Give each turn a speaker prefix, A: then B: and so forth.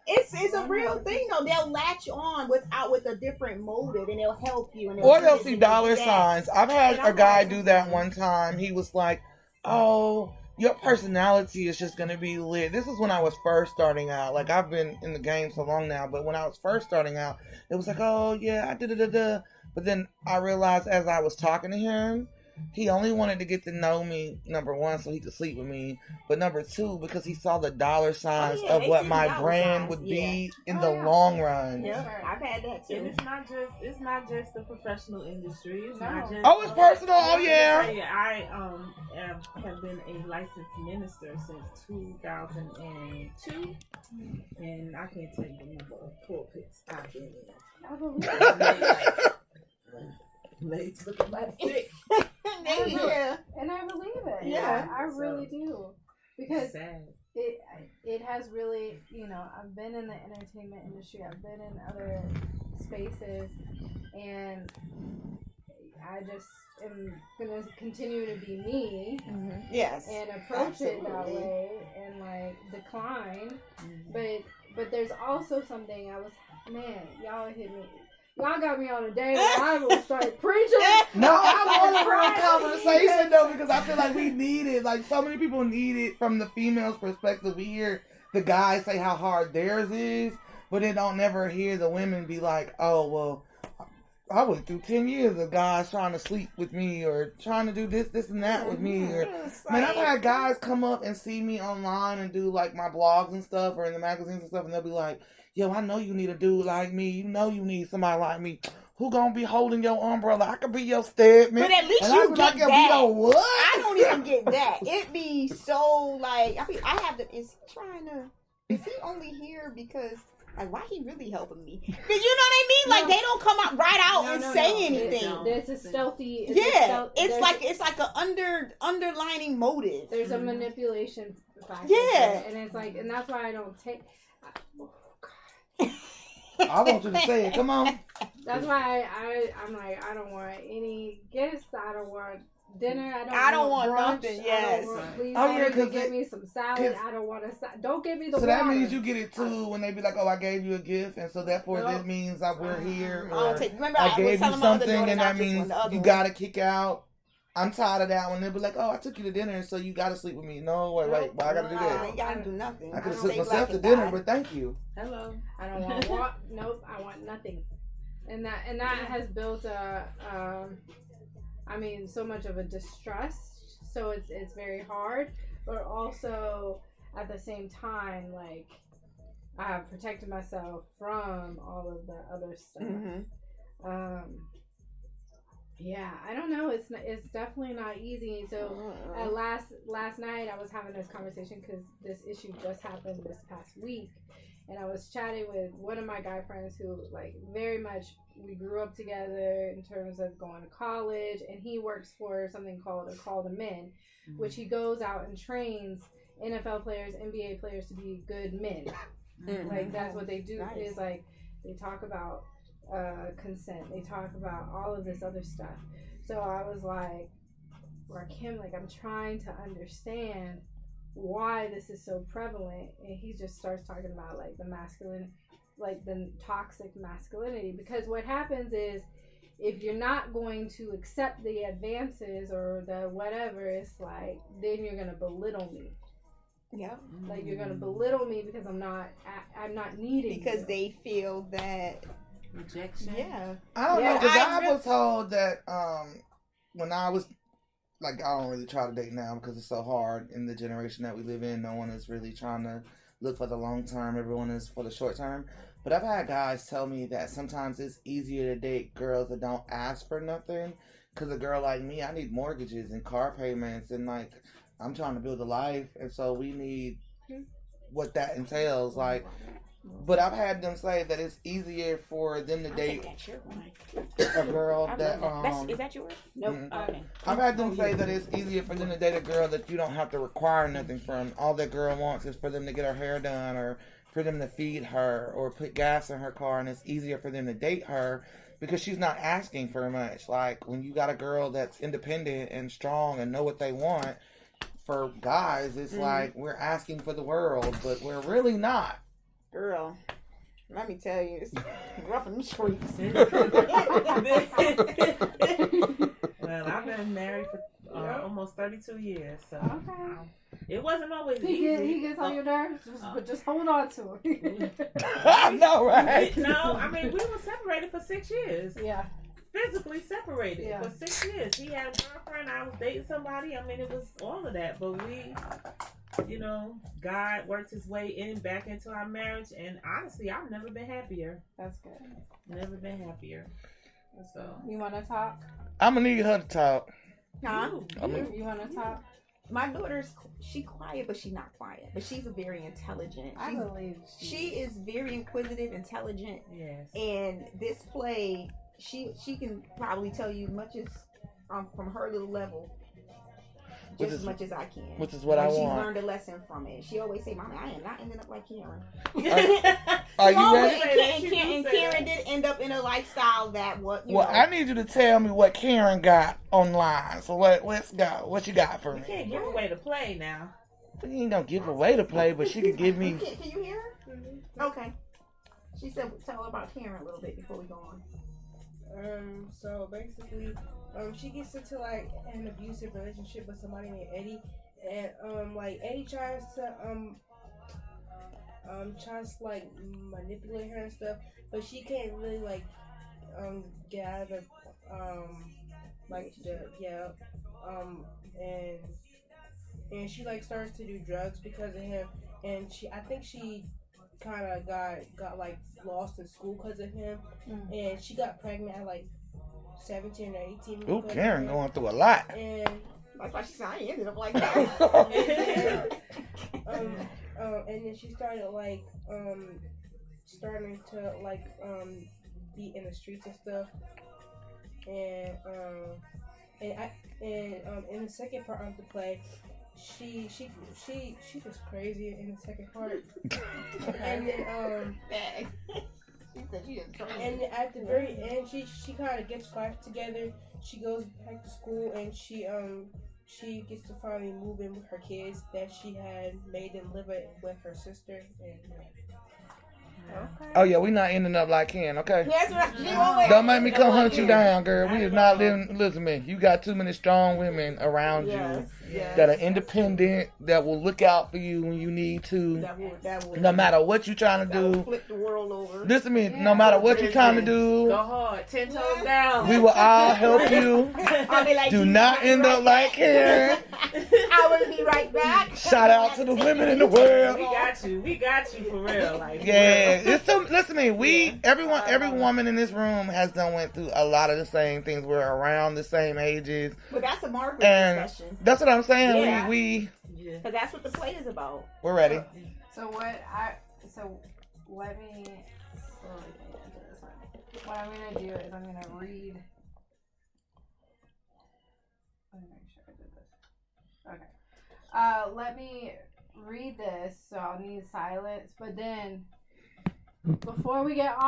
A: It's a real thing though. They'll latch on with a different motive, and they'll help you. And
B: or they'll see dollar signs. I've had a guy do that one time. He was like, "Oh, your personality is just gonna be lit." This is when I was first starting out. Like, I've been in the game so long now, but when I was first starting out, it was like, "Oh yeah, I did." But then I realized as I was talking to him, he only wanted to get to know me, number one, so he could sleep with me, but number two, because he saw the dollar signs of what my brand would be in the long run.
A: Yeah, I've had that too.
C: And it's not just the professional industry. It's not just.
B: Oh, it's personal. Oh yeah.
C: I have been a licensed minister since 2002, and I can't tell you the number of pulpits I've been in. I believe legs looking like thick.
D: Yeah, and I believe it.
A: Yeah,
D: I really do, because it has really, I've been in the entertainment industry, I've been in other spaces, and I just am gonna continue to be me.
A: Mm-hmm. Yes,
D: and approach it that way, and like decline. But there's also something y'all hit me. Y'all got me on a day where I will start preaching.
B: No, I want a real conversation though, because I feel like we need it. Like, so many people need it from the female's perspective. We hear the guys say how hard theirs is, but they don't never hear the women be like, "Oh, well, I went through 10 years of guys trying to sleep with me or trying to do this and that with me." Or, man, I've had guys come up and see me online and do like my blogs and stuff or in the magazines and stuff, and they'll be like, "Yo, I know you need a dude like me. You know you need somebody like me. Who gonna be holding your umbrella? I could be your stedman."
A: But at least
B: and
A: you get that.
B: Be your what?
A: I don't even get that. It be so like, I have to. Is he only here because? Like, why he really helping me? You know what I mean? Like, they don't come out right out and say anything.
D: There's a stealthy.
A: It's like an underlining motive.
D: There's a manipulation factor.
A: Yeah,
D: and it's like, and that's why I don't take.
B: I want you to say it. Come on.
D: That's why I'm like, I don't want any gifts. I don't want dinner.
A: I don't want
D: brunch,
A: nothing. Yes.
D: Please give me some salad. I don't want don't give me the water.
B: So that means you get it too when they be like, "Oh, I gave you a gift, and so therefore this means we're here."
A: Remember,
B: I gave you something, and that means you gotta kick out. I'm tired of that when they'll be like, "Oh, I took you to dinner, so you gotta sleep with me." No, wait, why I gotta do that?
A: I ain't gotta do nothing.
B: I could have took myself to dinner, but thank you.
C: Hello.
D: I don't want nope. I want nothing, and that has built so much of a distrust. So it's very hard, but also at the same time, like, I have protected myself from all of the other stuff. Mm-hmm. Yeah, I don't know. It's definitely not easy. So last night I was having this conversation because this issue just happened this past week, and I was chatting with one of my guy friends who, like, very much we grew up together in terms of going to college, and he works for something called a Call to Men, mm-hmm. which he goes out and trains NFL players, NBA players to be good men. Mm-hmm. Like, that's what they do. Nice. Is like they talk about consent. They talk about all of this other stuff. So I was like, Rakim, like, I'm trying to understand why this is so prevalent, and he just starts talking about like the masculine, like the toxic masculinity, because what happens is if you're not going to accept the advances or the whatever, it's like then you're gonna belittle me.
A: Yeah,
D: like you're gonna belittle me because I'm not needing
A: because
D: you.
A: They feel that
C: rejection.
A: Yeah,
B: I don't know, because I was told that when I was like, I don't really try to date now because it's so hard in the generation that we live in. No one is really trying to look for the long term. Everyone is for the short term. But I've had guys tell me that sometimes it's easier to date girls that don't ask for nothing. Because a girl like me, I need mortgages and car payments, and like, I'm trying to build a life, and so we need what that entails. Like, but I've had them say that it's easier for them to date a girl that
A: is that yours? Nope.
B: Mm-hmm.
A: Okay.
B: I've had them say that it's easier for them to date a girl that you don't have to require nothing from. All that girl wants is for them to get her hair done, or for them to feed her, or put gas in her car, and it's easier for them to date her because she's not asking for much. Like, when you got a girl that's independent and strong and know what they want, for guys, it's like we're asking for the world, but we're really not.
A: Girl, let me tell you, it's rough in the streets.
C: Well, I've been married for almost 32 years, so
D: Okay.
C: it wasn't always
D: He
C: easy.
D: gets on your nerves, but just hold on to him.
B: I know, right?
C: No, I mean, we were separated for 6 years.
D: Yeah.
C: Physically separated
D: Yeah.
C: for 6 years. He had a girlfriend, I was dating somebody. I mean, it was all of that. But we, God worked his way back into our marriage. And honestly, I've never been happier.
D: That's good.
C: Never been happier. So,
D: You want to talk?
B: I'm gonna need her to talk.
A: Huh?
D: You want to talk?
A: My daughter's, she quiet, but she's not quiet. But she's a very intelligent.
D: I believe
A: She is very inquisitive, intelligent.
C: yes.
A: And this play, she can probably tell you much as from her little level, just as much as I can.
B: Which is what I
A: She
B: want.
A: learned a lesson from it. She always say, "Mommy, I am not ending up like Karen."
B: Are you
A: Always,
B: ready?
A: and Karen did end up in a lifestyle that what you
B: Well,
A: know.
B: I need you to tell me what Karen got online. So let's go. What you got for
C: You
B: me?
C: can't give away the play now.
B: You ain't gonna give away the play, but she could give me.
A: Can you hear her? Okay. She said, "Tell her about Karen a little bit before we go on."
E: So basically, she gets into like an abusive relationship with somebody named Eddie, and like Eddie tries to like manipulate her and stuff, but she can't really like get out of the and she like starts to do drugs because of him, and I think she kind of got like lost in school because of him, and she got pregnant at like 17 or 18.
B: Ooh, Karen going through a lot.
E: And
A: That's why she said I ended up like that.
E: and then she started like starting to like be in the streets and stuff, and in the second part of the play, she was crazy in the second part, and then and at the very end, she kind of gets life together. She goes back to school, and she gets to finally move in with her kids that she had made them live with her sister. And,
B: Oh yeah, we not ending up like Ken, okay?
A: That's right. She always
B: Don't make me come hunt you down, girl. We is not living. Listen to me. You got too many strong women around you that are independent, that will look out for you when you need to.
A: That will,
B: No matter what you're trying to
A: that will
B: do.
A: flip the world over.
B: Listen to me. No matter what you're trying to do,
C: Go hard, 10 toes down.
B: we will all help you.
A: I'll be like,
B: Do
A: "You
B: not
A: be
B: end
A: right
B: up like Karen.
A: I will be right back.
B: Shout out to the women in the world.
C: We got you for real. Like,
B: Yeah, it's so. Listen to me. Every woman in this room has done went through a lot of the same things. We're around the same ages,
A: But that's a Margaret
B: and
A: discussion.
B: that's what I'm saying.
A: Yeah.
B: We're
A: Because that's what the play is about.
B: ready.
D: So let me slowly get into this one. What I'm gonna do is I'm gonna read. Let me make sure I did this. Okay. Let me read this. So I'll need silence. But then before we get on.